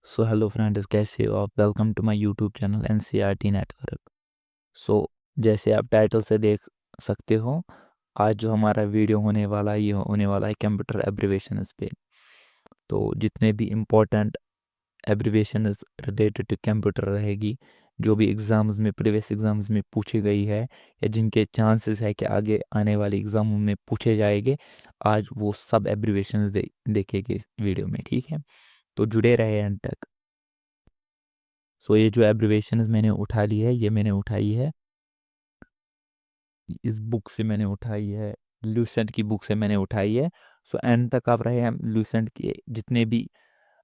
So hello friends, कैसे हो आप? Welcome to my YouTube channel NCERT network. So जैसे आप टाइटल से देख सकते हो, आज जो हमारा वीडियो होने वाला है ये होने वाला है कंप्यूटर एब्रिवेशंस पे। तो जितने भी इम्पोर्टेंट एब्रिवेशंस रिलेटेड टू कंप्यूटर रहेगी, जो भी एग्ज़ाम्स में प्रीवियस एग्ज़ाम्स में पूछी गई है या जिनके चांसेस है कि आगे आने वाले एग्ज़ामों में पूछे जाएंगे, आज वो सब एब्रिवेशंस देखेंगे इस वीडियो में। ठीक है, तो जुड़े रहे एंड तक। सो ये जो एब्रिवेशंस मैंने उठा ली है, ये मैंने उठाई है इस बुक से, मैंने उठाई है लूसेंट की बुक से मैंने उठाई है। सो एंड तक आप रहे, हम लूसेंट के जितने भी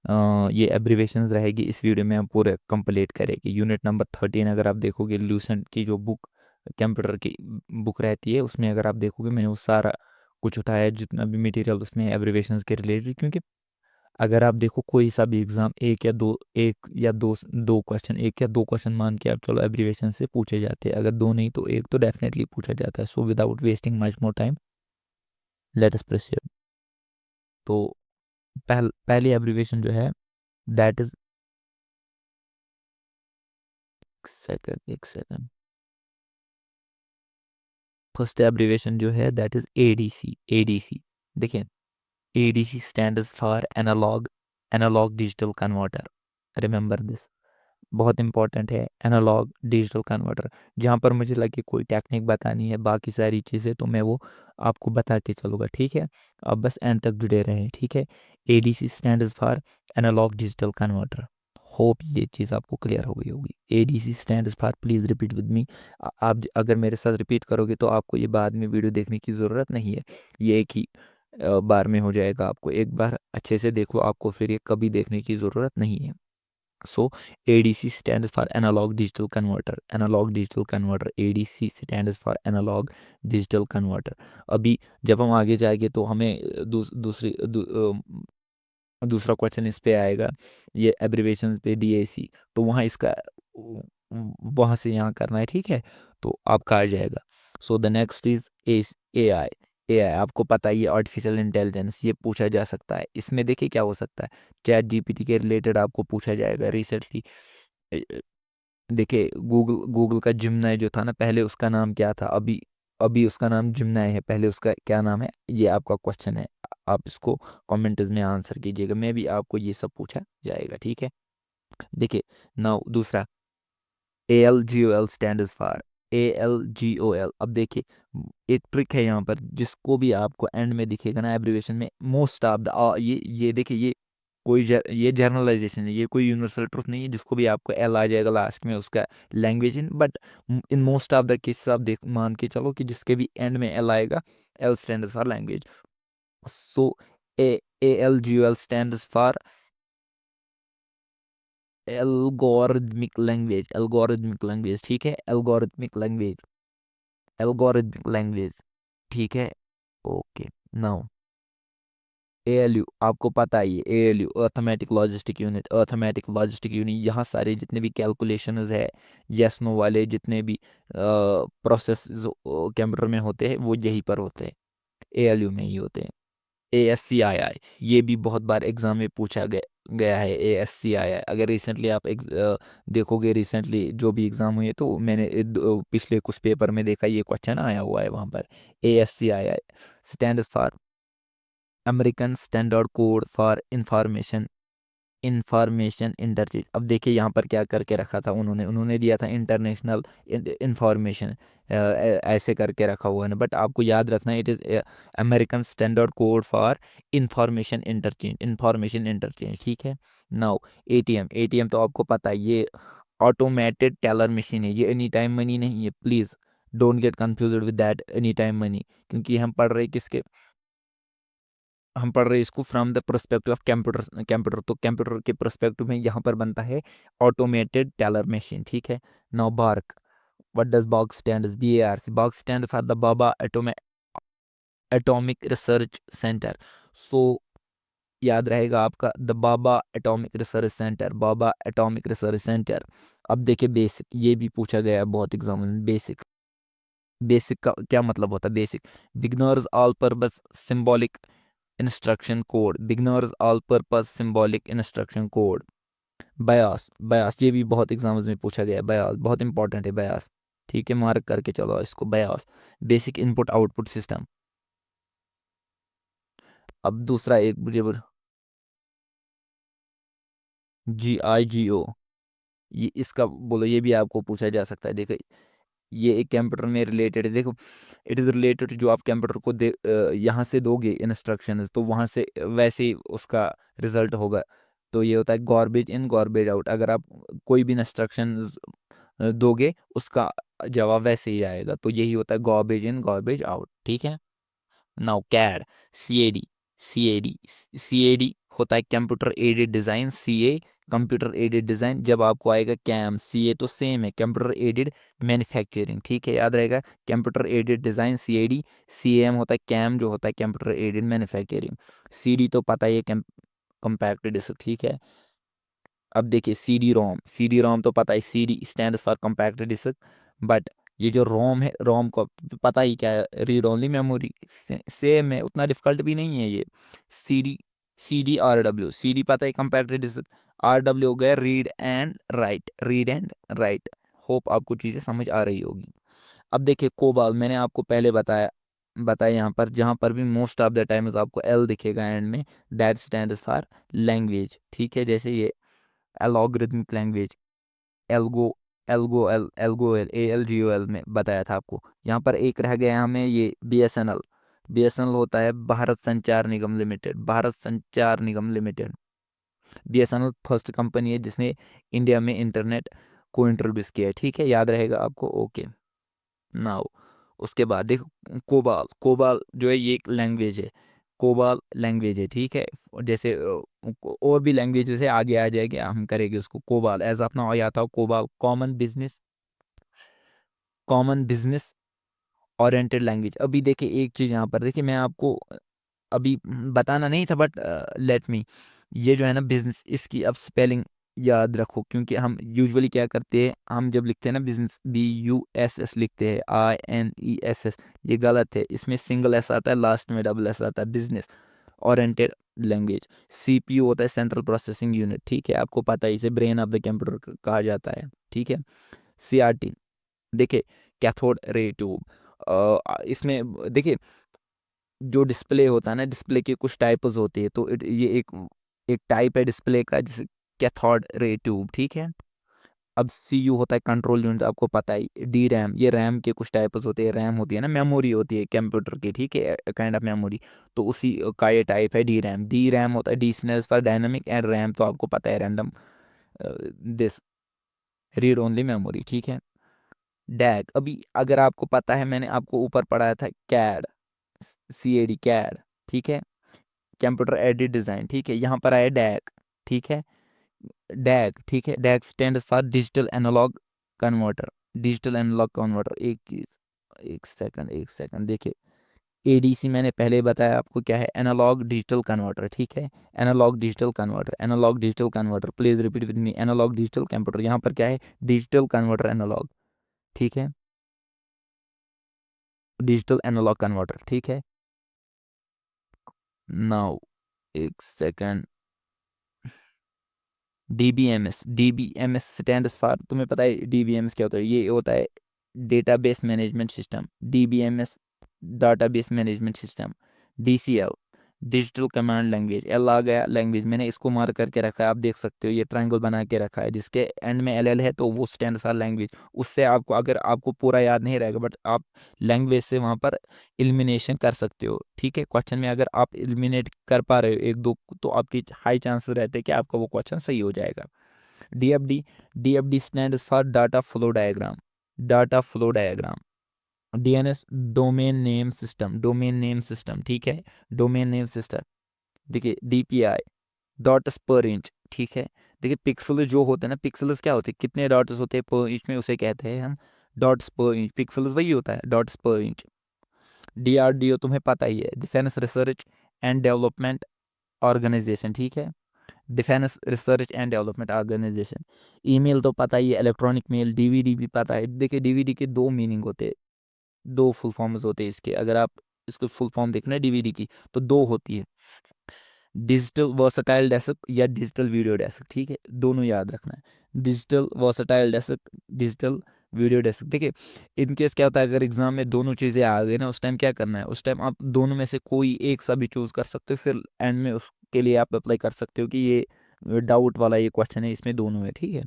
ये एब्रिवेशंस रहेगी इस वीडियो में हम पूरे कंप्लीट करेंगे। यूनिट नंबर 13 अगर आप देखोगे, लूसेंट की जो बुक कंप्यूटर की बुक रहती है, उसमें अगर आप देखोगे मैंने वो सारा कुछ उठाया है, जितना भी मटेरियल उसमें एब्रिवेशंस के रिलेटेड। क्योंकि अगर आप देखो कोई सा भी एग्जाम एक या दो क्वेश्चन, एक या दो क्वेश्चन मान के आप चलो एब्रीवेशन से पूछे जाते हैं, अगर दो नहीं तो एक तो डेफिनेटली पूछा जाता है। So without wasting much more time, let us proceed. तो पहली एब्रीवेशन जो है, दैट इज, एक सेकंड, फर्स्ट एब्रीवेशन जो है दैट इज एडीसी। एडीसी देखिए, ADC stands for analogue digital converter. Remember this, बहुत इंपॉर्टेंट है, एनालॉग डिजिटल कन्वर्टर। जहाँ पर मुझे लगे कोई टेक्निक बतानी है, बाकी सारी चीज़ें तो मैं वो आपको बता के चलूँगा। ठीक है, अब बस एंड तक जुड़े रहें। ठीक है, ADC stands for analogue digital converter. Hope ये चीज़ आपको क्लियर हो गई होगी। ADC stands for, please repeat with me. आप अगर मेरे साथ रिपीट करोगे तो आपको ये बाद में वीडियो देखने की ज़रूरत नहीं है, ये एक ही बार में हो जाएगा। आपको एक बार अच्छे से देखो, आपको फिर ये कभी देखने की ज़रूरत नहीं है। So ADC stands for analog digital converter. Analog digital converter, ADC stands for analog digital converter. अभी जब हम आगे जाएंगे तो हमें दूसरा क्वेश्चन इस पे आएगा, ये एब्रिवेशन पे DAC। तो वहाँ इसका वहाँ से यहाँ करना है। ठीक है, तो आपका आ जाएगा। So the next is AI। AI आपको पता ही है, आर्टिफिशियल इंटेलिजेंस, ये पूछा जा सकता है। इसमें देखिए क्या हो सकता है, चैट जीपीटी के रिलेटेड आपको पूछा जाएगा। रिसेंटली देखिए, गूगल का जिमनाई जो था ना, पहले उसका नाम क्या था, अभी अभी उसका नाम जिमनाई है, पहले उसका क्या नाम है, ये आपका क्वेश्चन है। आप इसको कमेंट्स में आंसर कीजिएगा, मैं भी आपको ये सब पूछा जाएगा। ठीक है, देखिए नाउ दूसरा, ALGOL स्टैंड्स फॉर, ALGOL। अब देखिए एक ट्रिक है यहाँ पर, जिसको भी आपको एंड में दिखेगा ना एब्रिवेशन में, मोस्ट ऑफ द, ये देखिए, ये ये जर्नलाइजेशन है, ये कोई यूनिवर्सल ट्रुथ नहीं है। जिसको भी आपको एल आ जाएगा लास्ट में, उसका language in, but in most of the cases आप देख मान के चलो कि जिसके भी एंड में एल आएगा, L stands for language. So ALGOL stands for algorithmic language. Algorithmic language, ठीक है, एल्गोरिथमिक लैंग्वेज, एल्गोरिथमिक लैंग्वेज। ठीक है, ओके। नाउ ALU आपको पता ही है, ALU arithmetic logistic unit, arithmetic logistic unit. यहाँ सारे जितने भी कैलकुलेशंस है, यस नो वाले जितने भी प्रोसेस कंप्यूटर में होते हैं, वो यहीं पर होते हैं, ALU में ही होते हैं। ASCII, ये भी बहुत बार एग्जाम में पूछा गया है। ASCII अगर रिसेंटली आप देखोगे, रिसेंटली जो भी एग्जाम हुए, तो मैंने पिछले कुछ पेपर में देखा, ये क्वेश्चन आया हुआ है वहाँ पर। ASCII stands for American standard code for information interchange. अब देखिए यहाँ पर क्या करके रखा था उन्होंने, दिया था इंटरनेशनल इंफॉर्मेशन, ऐसे करके रखा हुआ है, बट आपको याद रखना है, it is American standard code for information interchange. ठीक है, नाउ ATM तो आपको पता है, ये ऑटोमेटेड टेलर मशीन है, ये एनी टाइम मनी नहीं है। Please don't get confuse with that any time money, क्योंकि हम पढ़ रहे हैं इसको from the perspective of computer. तो कंप्यूटर के परस्पेक्टिव में यहाँ पर बनता है ऑटोमेटेड टेलर मशीन। ठीक है, now BARC, what does BARC stand, BARC, BARC stand for the Bhabha atomic research centre. So याद रहेगा आपका, the Bhabha atomic research centre, Bhabha atomic research centre. अब देखिए बेसिक, ये भी पूछा गया है बहुत एग्जाम में। बेसिक, बेसिक का क्या मतलब होता है? Basic, beginners all purpose symbolic instruction code, beginners all purpose symbolic instruction code. Beas, Beas ये भी बहुत एग्जाम्स में पूछा गया है, बयास बहुत इंपॉर्टेंट है बयास। ठीक है, मार्क करके चलो इसको, Beas basic input output system. अब दूसरा एक मुझे GIGO, ये इसका बोलो, ये भी आपको पूछा जा सकता है। देखो ये एक कंप्यूटर में रिलेटेड है, देखो इट इज़ रिलेटेड, जो आप कंप्यूटर को यहाँ से दोगे इंस्ट्रक्शंस तो वहाँ से वैसे ही उसका रिजल्ट होगा। तो ये होता है गॉर्बेज इन गॉर्बेज आउट, अगर आप कोई भी इंस्ट्रक्शंस दोगे उसका जवाब वैसे ही आएगा, तो यही होता है गॉर्बेज इन गॉर्बेज आउट। ठीक है। नाउ कैड, CAD, CAD होता है computer aided design, CA computer aided design. जब आपको आएगा कैम, CA तो सेम है, कंप्यूटर एडेड मैन्युफैक्चरिंग। ठीक है, याद रहेगा, computer aided design CAD, CAM होता है कैम जो होता है कंप्यूटर एडेड मैन्युफैक्चरिंग। CD तो पता ही है, कंपैक्ट डिस्क। ठीक है। अब देखिए CD रोम तो पता है, CD stand for compact disc. But ये जो रोम है, रोम को पता ही क्या है, रीड ओनली मेमोरी। सेम है, उतना डिफिकल्ट भी नहीं है ये। CD, CDRW, CD पता है कम्पैक्ट डिस्क, RW हो गया read and right, read and right. Hope आपको चीज़ें समझ आ रही होगी। अब देखिए कोबाल, मैंने आपको पहले बताया यहाँ पर, जहाँ पर भी मोस्ट ऑफ द टाइम्स आपको L दिखेगा एंड में, दैट स्टैंड्स फॉर लैंग्वेज। ठीक है, जैसे ये एलॉग्रिथमिक लैंग्वेज, एल्गो, एल ALGOL में बताया था आपको। यहाँ पर एक रह गया हमें ये BSNL होता है भारत संचार निगम लिमिटेड, भारत संचार निगम लिमिटेड। BSNL फर्स्ट कंपनी है जिसने इंडिया में इंटरनेट को इंट्रोड्यूस किया है। ठीक है, याद रहेगा आपको। ओके, नाउ उसके बाद देखो कोबाल, कोबाल जो है ये एक लैंग्वेज है, कोबाल लैंग्वेज है। ठीक है, और जैसे और भी लैंग्वेज जैसे आगे आ जाएगी, हम करेंगे उसको। कोबाल एज ऑफ नाउ आता हो COBOL, common business oriented language. अभी देखिए एक चीज़ यहाँ पर देखिए, मैं आपको अभी बताना नहीं था बट लेट मी, ये जो है ना बिजनेस, इसकी अब स्पेलिंग याद रखो, क्योंकि हम यूजुअली क्या करते हैं, हम जब लिखते हैं ना बिजनेस, BUSS लिखते हैं, INESS, ये गलत है। इसमें सिंगल एस आता है, लास्ट में डबल एस आता है। Business oriented language. CPU होता है सेंट्रल प्रोसेसिंग यूनिट। ठीक है, आपको पता है, इसे ब्रेन ऑफ द कंप्यूटर कहा जाता है। ठीक है। CRT, देखिए कैथोड रे ट्यूब, इसमें देखिए जो डिस्प्ले होता है ना, डिस्प्ले की कुछ टाइप्स होती है, तो ये एक एक टाइप है डिस्प्ले का, जिसे कैथोड रे ट्यूब। ठीक है। अब CU होता है कंट्रोल यूनिट, आपको पता है। DRAM, ये रैम के कुछ टाइप्स होते हैं, रैम होती है ना, मेमोरी होती है कंप्यूटर की। ठीक है, काइंड ऑफ मेमोरी, तो उसी का ये टाइप है DRAM होता है, D stands for dynamic, and RAM तो आपको पता है random this read only memory. ठीक है। डैग, अभी अगर आपको पता है, मैंने आपको ऊपर पढ़ाया था कैड, CAD कैड। ठीक है, कंप्यूटर एडेड डिजाइन। ठीक है, यहाँ पर आया डैग। ठीक है, डैग। ठीक है, DAC stands for digital analog converter, digital analog converter. एक चीज, एक सेकंड देखिए, ADC मैंने पहले बताया आपको क्या है, एनालॉग डिजिटल कन्वर्टर। ठीक है, analogue digital converter, please repeat with me, analogue digital computer, यहाँ पर क्या है, डिजिटल कन्वर्टर एनालॉग। ठीक है, डिजिटल एनालॉग कन्वर्टर। ठीक है। नाउ एक सेकंड, DBMS स्टैंड्स फॉर, तुम्हें पता है DBMS क्या होता है, ये होता है database management system. DBMS database management system. DCL digital command language. L आ गया लैंग्वेज, मैंने इसको मार्क करके रखा है, आप देख सकते हो, ये ट्रायंगल बना के रखा है, जिसके एंड में LL है तो वो स्टैंड्स फॉर लैंग्वेज। उससे आपको, अगर आपको पूरा याद नहीं रहेगा, बट आप लैंग्वेज से वहाँ पर एलिमिनेशन कर सकते हो। ठीक है, क्वेश्चन में अगर आप एलिमिनेट कर पा रहे हो एक दो, तो आपकी हाई चांसेस रहते हैं कि आपका वो क्वेश्चन सही हो जाएगा। DFD stands for data flow diagram. DNS domain name system. ठीक है, डोमेन नेम सिस्टम। देखिए DPI डॉट्स पर इंच। ठीक है, देखिए पिक्सल जो होते हैं ना, पिक्सल्स क्या होते हैं, कितने डॉट्स होते हैं पर इंच में, उसे कहते हैं हम डॉट्स पर इंच। पिक्सल्स वही होता है, डॉट्स पर इंच। DRDO तुम्हें पता ही है, defence research and development organisation. ठीक है, defence research and development organisation. Email तो पता ही है, इलेक्ट्रॉनिक मेल। DVD भी पता है। देखिए DVD के दो मीनिंग होते हैं, दो फुल फॉर्म्स होते हैं इसके, अगर आप इसको फुल फॉर्म देखना है DVD की, तो दो होती है। डिजिटल वर्सटाइल डेस्क या डिजिटल वीडियो डेस्क, ठीक है, दोनों याद रखना है, digital versatile desk, digital video desk. देखिए इनकेस क्या होता है, अगर एग्जाम में दोनों चीज़ें आ गई ना, उस टाइम क्या करना है, उस टाइम आप दोनों में से कोई एक सा भी चूज कर सकते हो, फिर एंड में उसके लिए आप अप्लाई कर सकते हो कि ये डाउट वाला ये क्वेश्चन है, इसमें दोनों है, ठीक है।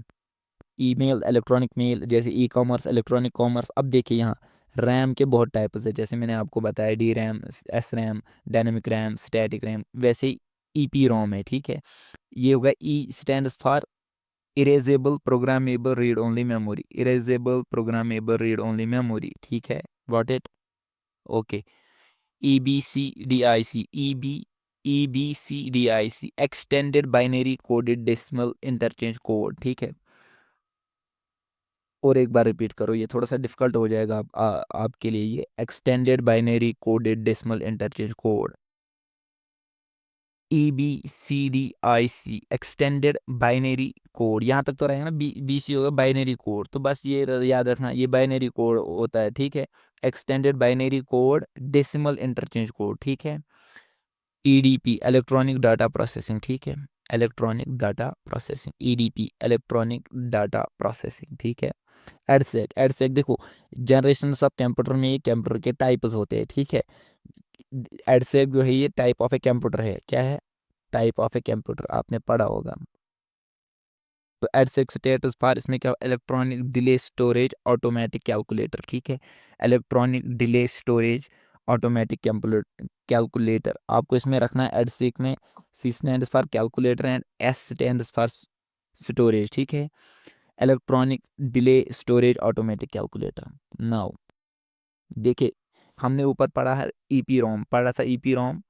ईमेल, इलेक्ट्रॉनिक मेल, जैसे ई कॉमर्स, इलेक्ट्रॉनिक कॉमर्स। अब देखिए यहाँ रैम के बहुत टाइप्स है, जैसे मैंने आपको बताया D RAM, S RAM, dynamic RAM, static RAM, वैसे ही ई पी रोम है, ठीक है। ये होगा E stands for erasable programmable read only memory, erasable programmable read only memory, ठीक है, got it, okay. E B C D I C, E B C D I C, extended binary coded decimal interchange code, ठीक है। और एक बार repeat करो, ये थोड़ा सा डिफिकल्ट हो जाएगा आपके लिए, ये extended binary coded decimal interchange code, E B C D I C, extended binary code. यहाँ तक तो रहेगा ना, बी सी होगा बाइनरी कोड, तो बस ये याद रखना, ये बाइनरी कोड होता है, ठीक है। Extended binary code decimal interchange code, ठीक है। ईडीपी, इलेक्ट्रॉनिक डाटा प्रोसेसिंग, ठीक है, electronic data processing, EDP, electronic data processing, ठीक है। एडसेक, एडसेक देखो जनरेशन ऑफ कंप्यूटर में ये कंप्यूटर के टाइप्स होते हैं, ठीक है। एडसेक जो है ये टाइप ऑफ ए कंप्यूटर है, क्या है, टाइप ऑफ ए कंप्यूटर, आपने पढ़ा होगा। तो एडसेक स्टेटस बार, इसमें क्या, electronic delay storage automatic calculator, ठीक है, electronic delay storage automatic calculator. आपको इसमें रखना है एडसेक में, C stands for calculator and S stands for storage, ठीक है, electronic delay storage automatic calculator. Now देखिए हमने ऊपर पढ़ा है ईपी रोम, पढ़ा था ईपी रोम,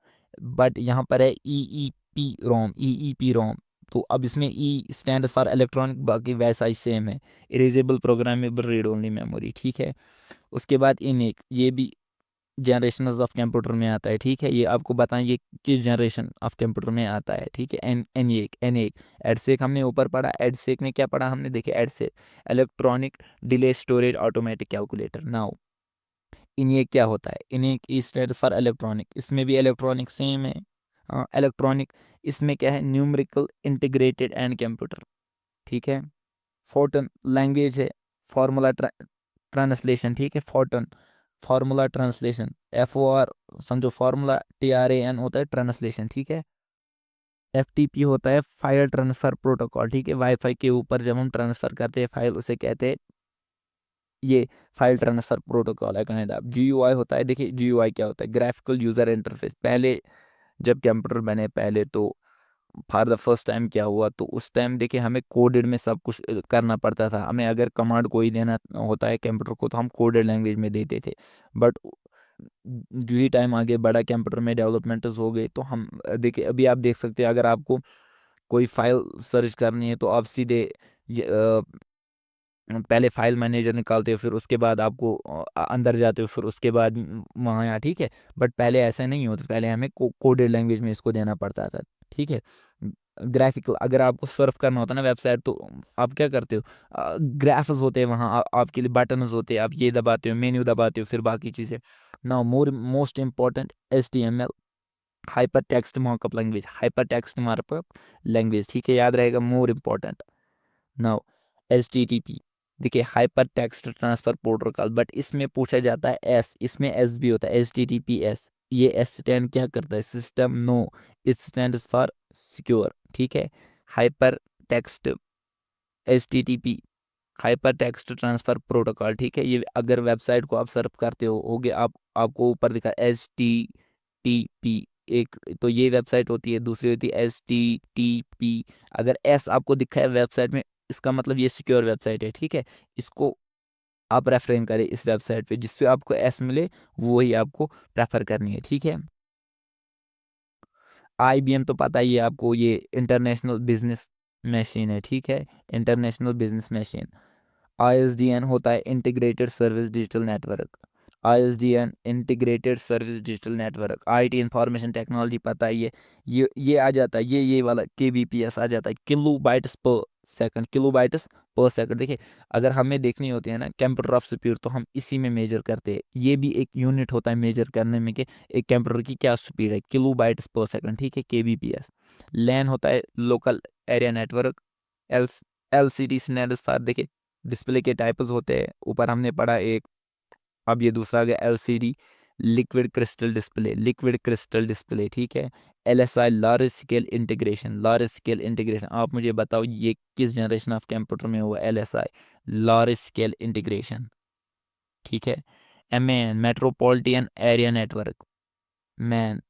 बट यहाँ पर है E P ROM, E P ROM. तो अब इसमें ई स्टैंड फॉर इलेक्ट्रॉनिक, बाकी वैसा ही सेम है, erasable programmable read only memory, ठीक है। उसके बाद इनिक, ये भी जनरेशन ऑफ कंप्यूटर में आता है, ठीक है, ये आपको बताएं ये किस जनरेशन ऑफ कंप्यूटर में आता है, ठीक है। एन एक एडसेक हमने ऊपर पढ़ा, एडसेक में क्या पढ़ा हमने, देखिए EDSAC electronic delay storage automatic calculator. Now इन्हें क्या होता है, इन्हें ई स्टैंड्स फॉर इलेक्ट्रॉनिक, इसमें भी इलेक्ट्रॉनिक सेम है, इलेक्ट्रॉनिक, इसमें क्या है, न्यूमेरिकल इंटीग्रेटेड एंड कंप्यूटर, ठीक है। फोर्टन लैंग्वेज है, फार्मूला ट्रांसलेशन, ठीक है, FORTRAN formula translation, F O R समझो, formula T R A N होता है ट्रांसलेशन, ठीक है। एफ टी पी होता है फाइल ट्रांसफर प्रोटोकॉल, ठीक है, वाईफाई के ऊपर जब हम ट्रांसफर करते हैं फाइल, उसे कहते हैं ये फाइल ट्रांसफर प्रोटोकॉल है, काइंड ऑफ। जीयूआई होता है, देखिए जीयूआई क्या होता है, ग्राफिकल यूजर इंटरफेस। पहले जब कंप्यूटर बने पहले, तो फॉर द फर्स्ट टाइम क्या हुआ, तो उस टाइम देखिए हमें कोडेड में सब कुछ करना पड़ता था, हमें अगर कमांड कोई देना होता है कंप्यूटर को, तो हम कोडेड लैंग्वेज में देते थे। बट जो ही टाइम आगे बढ़ा, कंप्यूटर में डेवलपमेंट्स हो गए, तो हम देखिए अभी आप देख सकते हैं, अगर आपको कोई फाइल सर्च करनी है, तो आप सीधे पहले फाइल मैनेजर निकालते हो, फिर उसके बाद आपको अंदर जाते हो, फिर उसके बाद वहाँ यहाँ, ठीक है। बट पहले ऐसा नहीं होता, पहले हमें कोडेड लैंग्वेज में इसको देना पड़ता था, ठीक है। ग्राफिकल, अगर आपको सर्फ करना होता है ना वेबसाइट, तो आप क्या करते हो, ग्राफ्स होते हैं वहाँ, आपके लिए बटन्स होते हैं, आप ये दबाते हो, मेन्यू दबाते हो, फिर बाकी चीज़ें। Now most important HTML, hyper text markup language, hyper text markup language, ठीक है, याद रहेगा, मोर इम्पॉर्टेंट। नाउ HTTP, देखिए hyper text transfer protocol, but इसमें पूछा जाता है एस, इसमें एस भी होता है, HTTPS। ये एस स्टैंड क्या करता है, system no, it stand for secure, ठीक है। Hyper text HTTP, hyper text transfer protocol, ठीक है। ये अगर वेबसाइट को आप सर्फ करते होगे, आपको ऊपर दिखा HTTP, एक तो ये वेबसाइट होती है, दूसरी होती है HTTP। अगर एस आपको दिखा है वेबसाइट में, इसका मतलब ये सिक्योर वेबसाइट है, ठीक है। इसको आप रेफरेंस करें इस वेबसाइट पे, जिस पे आपको एस मिले वो ही आपको प्रेफर करनी है, ठीक है। IBM तो पता ही है आपको, ये इंटरनेशनल बिजनेस मशीन है, ठीक है, इंटरनेशनल बिजनेस मशीन। ISDN होता है integrated service digital network, ISDN integrated service digital network. IT information technology पता ही है, ये आ जाता है, ये वाला KBPS आ जाता है, किलो बाइट्स पर सेकंड, किलोबाइट्स पर सेकंड। देखिए अगर हमें देखनी होती है ना कंप्यूटर ऑफ स्पीड तो हम इसी में मेजर करते हैं। ये भी एक यूनिट होता है मेजर करने में कि एक कंप्यूटर की क्या स्पीड है, किलोबाइट्स पर सेकंड, ठीक है, केबीपीएस। लैन होता है local area network. L LCD stands for, देखिए डिस्प्ले के टाइप्स होते हैं, ऊपर हमने पढ़ा एक। अब ये दूसरा आ गया LCD, liquid crystal display, liquid crystal display, ठीक है। LSI, large scale integration, large scale integration. आप मुझे बताओ ये किस जनरेशन ऑफ कंप्यूटर में हुआ एलएसआई, लार्ज स्केल इंटीग्रेशन, ठीक है। M N, metropolitan area network, man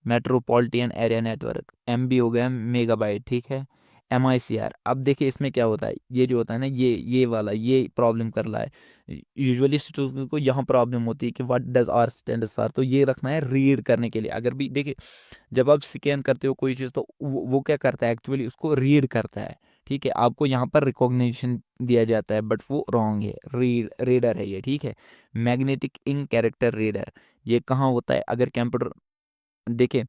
metropolitan area network. MB हो गया मेगाबाइट, ठीक है। एमआईसीआर, अब देखिए इसमें क्या होता है, ये जो होता है ना ये वाला ये प्रॉब्लम कर रहा है यूजुअली स्टूडेंट को, यहाँ प्रॉब्लम होती है कि what does R stands for, तो ये रखना है रीड करने के लिए। अगर भी देखिए जब आप स्कैन करते हो कोई चीज़ तो वो क्या करता है एक्चुअली उसको रीड करता है, ठीक है। आपको यहाँ पर रिकॉग्निशन दिया जाता है बट वो रॉन्ग है, रीडर है ये, ठीक है। मैग्नेटिक इंक कैरेक्टर रीडर, ये कहाँ होता है अगर कंप्यूटर, देखिए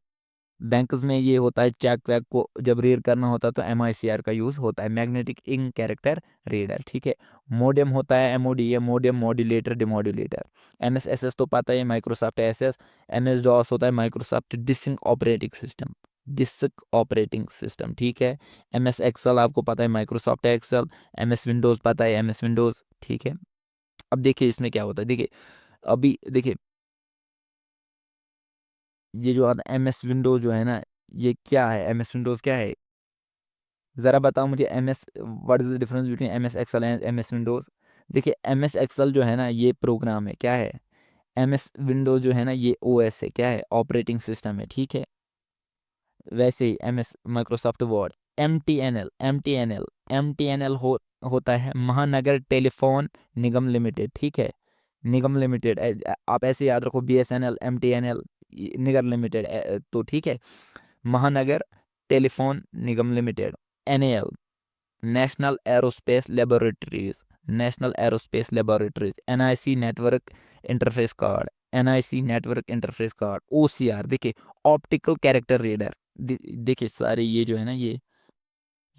बैंक्स में ये होता है चेक वैक को जब रीड करना होता है तो एमआईसीआर का यूज़ होता है, मैग्नेटिक इंक कैरेक्टर रीडर, ठीक है। मोडेम होता है एमओडी, ये मोडेम मॉड्यूलेटर डिमॉड्यूलेटर। एमएसएसएस तो पता है माइक्रोसॉफ्ट एसएस। एमएस डॉस होता है Microsoft disk operating system, disk operating system, ठीक है। एमएस एक्सेल आपको पता है माइक्रोसॉफ्ट एक्सेल। एमएस विंडोज़ पता है एमएस विंडोज़, ठीक है। अब देखिए इसमें क्या होता है, देखिए अभी देखिए ये जो आता है एम एस विंडोज जो है ना, ये क्या है, एम एस विंडोज क्या है, ज़रा बताओ मुझे। M S, what is the difference between M S Excel and M S Windows. देखिए एम एस एक्सेल जो है ना ये प्रोग्राम है, क्या है। एम एस विंडोज जो है ना ये ओ एस है, क्या है, ऑपरेटिंग सिस्टम है, ठीक है। वैसे ही M S Microsoft Word. M T N L होता है महानगर टेलीफोन निगम लिमिटेड, ठीक है। निगम लिमिटेड, आप ऐसे याद रखो, B S N L, M T N L, Nigam limited, तो ठीक है। Mahanagar telephone Nigam limited. NAL, national aerospace laboratories, national aerospace laboratories. NIC network interface card, NIC network interface card. OCR, देखिए ऑप्टिकल कैरेक्टर रीडर। देखिए सारे ये जो है ना ये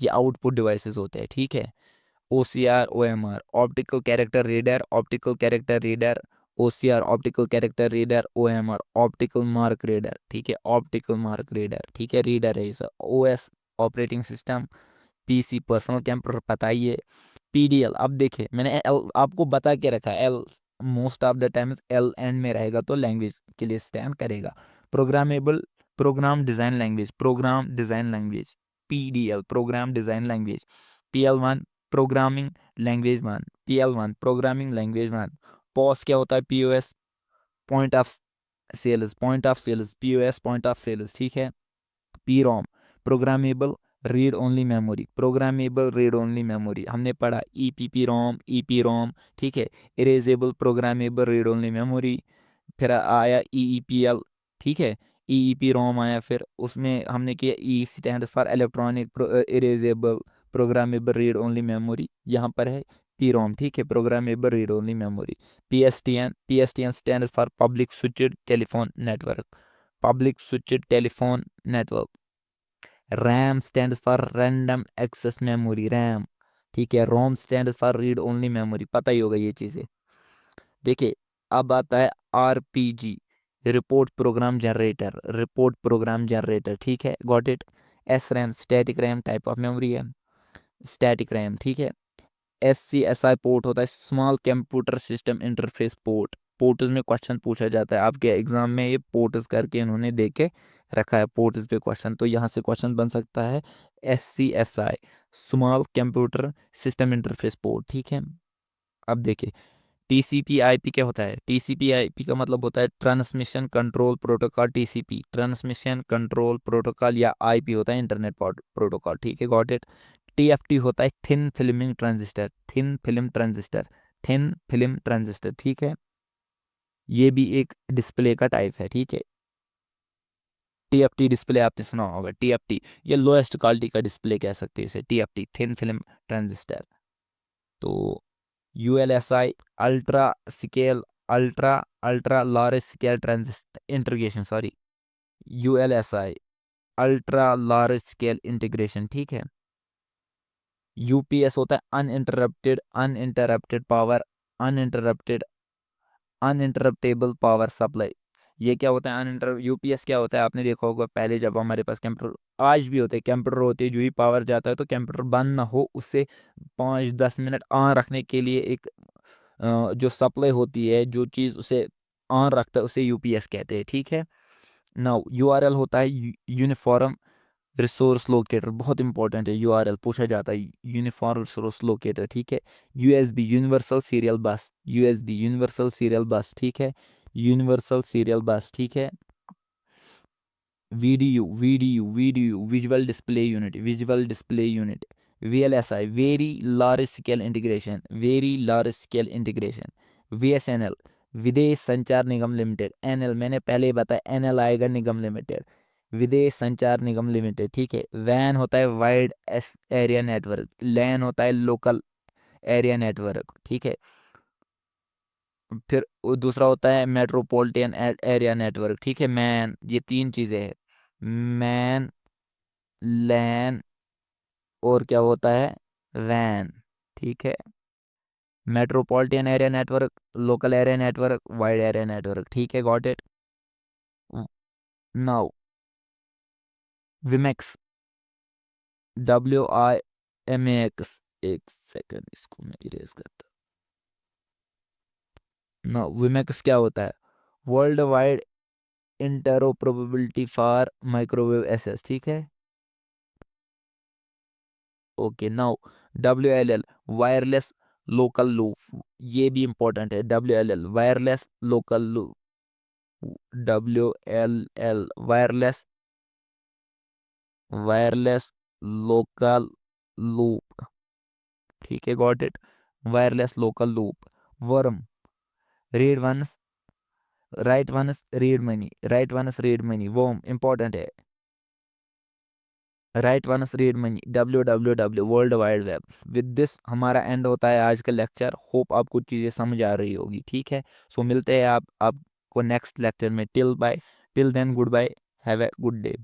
आउटपुट डिवाइसेस होते हैं, ठीक है। OCR, OMR, optical character reader, optical character reader. OCR, optical character reader. OMR, optical mark reader, ठीक है, ऑप्टिकल मार्क रीडर, ठीक है, रीडर है इसे। OS, operating system. PC, personal computer, पता ही है। पीडीएल, अब देखिए मैंने आपको बता के रखा है, L most of the times L end में रहेगा तो लैंग्वेज के लिए स्टैंड करेगा। Programmable, program design language. PDL, program design language. PL one, programming language one. PL one, programming language one. POS क्या होता है, POS, point of sales, point of sales, POS, point of sales, ठीक है। PROM, programmable read only memory, programmable read only memory, हमने पढ़ा EPP ROM, EP ROM, ठीक है। Erasable, programmable read only memory. फिर आया ईईपीएल, ठीक है। ईईपी रोम आया, फिर उसमें हमने किया E stands for electronic erasable programmable read only memory, यहाँ पर है पी रोम, ठीक है, programmable read only memory. PSTN stands for public switched telephone network, public switched telephone network. RAM stands for random access memory, RAM, ठीक है। ROM stands for read only memory, पता ही होगा ये चीज़ें। देखिए अब आता है RPG, report program generator, report program generator, ठीक है, got it. S RAM, static RAM, type of memory है, स्टैटिक रैम, ठीक है। SCSI पोर्ट होता है small computer system interface port. Ports में क्वेश्चन पूछा जाता है आपके एग्जाम में, ये पोर्ट्स करके इन्होंने दे के रखा है पोर्ट्स पे क्वेश्चन, तो यहाँ से क्वेश्चन बन सकता है SCSI, small computer system interface port, ठीक है। अब देखिए TCP IP क्या होता है, TCP IP का मतलब होता है transmission control protocol, TCP transmission control protocol, या IP होता है इंटरनेट प्रोटोकॉल, ठीक है, गॉट इट। TFT होता है thin filming transistor, thin film transistor, thin film transistor, ठीक है। ये भी एक डिस्प्ले का टाइप है, ठीक है। TFT डिस्प्ले आपने सुना होगा, TFT ये लोएस्ट क्वालिटी का डिस्प्ले कह सकते हैं इसे, TFT थिन फिल्म ट्रांजिस्टर। तो ULSI, ultra scale, ultra ultra large scale transistor integration, sorry, ULSI, ultra large scale integration, ठीक है। यूपीएस होता है uninterrupted power, uninterrupted uninterruptible power supply. ये क्या होता है यूपीएस क्या होता है, आपने देखा होगा पहले जब हमारे पास कंप्यूटर, आज भी होते हैं कंप्यूटर होते हैं, जो ही पावर जाता है तो कंप्यूटर बंद ना हो उससे 5-10 मिनट ऑन रखने के लिए एक जो सप्लाई होती है, जो चीज़ उसे ऑन रखता है उसे यूपीएस कहते हैं, ठीक है। नाउ यूआरएल होता है यूनिफॉर्म रिसोर्स लोकेटर, बहुत इंपॉर्टेंट है, यूआरएल पूछा जाता है, यूनिफॉर्म रिसोर्स लोकेटर, ठीक है। USB universal serial bus, USB universal serial bus, ठीक है, यूनिवर्सल सीरियल बस, ठीक है। VDU visual display unit, visual display unit. VLSI very large scale integration, very large scale integration. VSNL Videsh Sanchar निगम limited, NL मैंने पहले ही बताया, NL आएगा निगम limited, विदेश संचार निगम limited, ठीक है। वैन होता है वाइड एरिया नेटवर्क, लैन होता है लोकल एरिया नेटवर्क, ठीक है। फिर दूसरा होता है मेट्रोपॉलिटन एरिया नेटवर्क, ठीक है। मैन, ये तीन चीज़ें हैं, मैन, लैन और क्या होता है, वैन, ठीक है। Metropolitan area network, local area network, wide area network, ठीक है, गॉट इट। नाउ विमेक्स, WIMAX, एक सेकंड इसको मैं इरेज करता हूँ। नाउ विमेक्स क्या होता है, world wide interoperability for microwave access, ठीक है। Okay now WLL wireless local loop, ये भी इंपॉर्टेंट है, WLL wireless local loop, WLL wireless, wireless local loop, ठीक है, got it. Wireless local loop. WORM, read once write once read many, write once read many, WORM important है, write once read many, WWW world wide web. With this हमारा end होता है आज का lecture, hope आपको चीज़ें समझ आ रही होगी, ठीक है। सो मिलते हैं आपको नेक्स्ट लेक्चर में, till bye, till then goodbye, have a good day.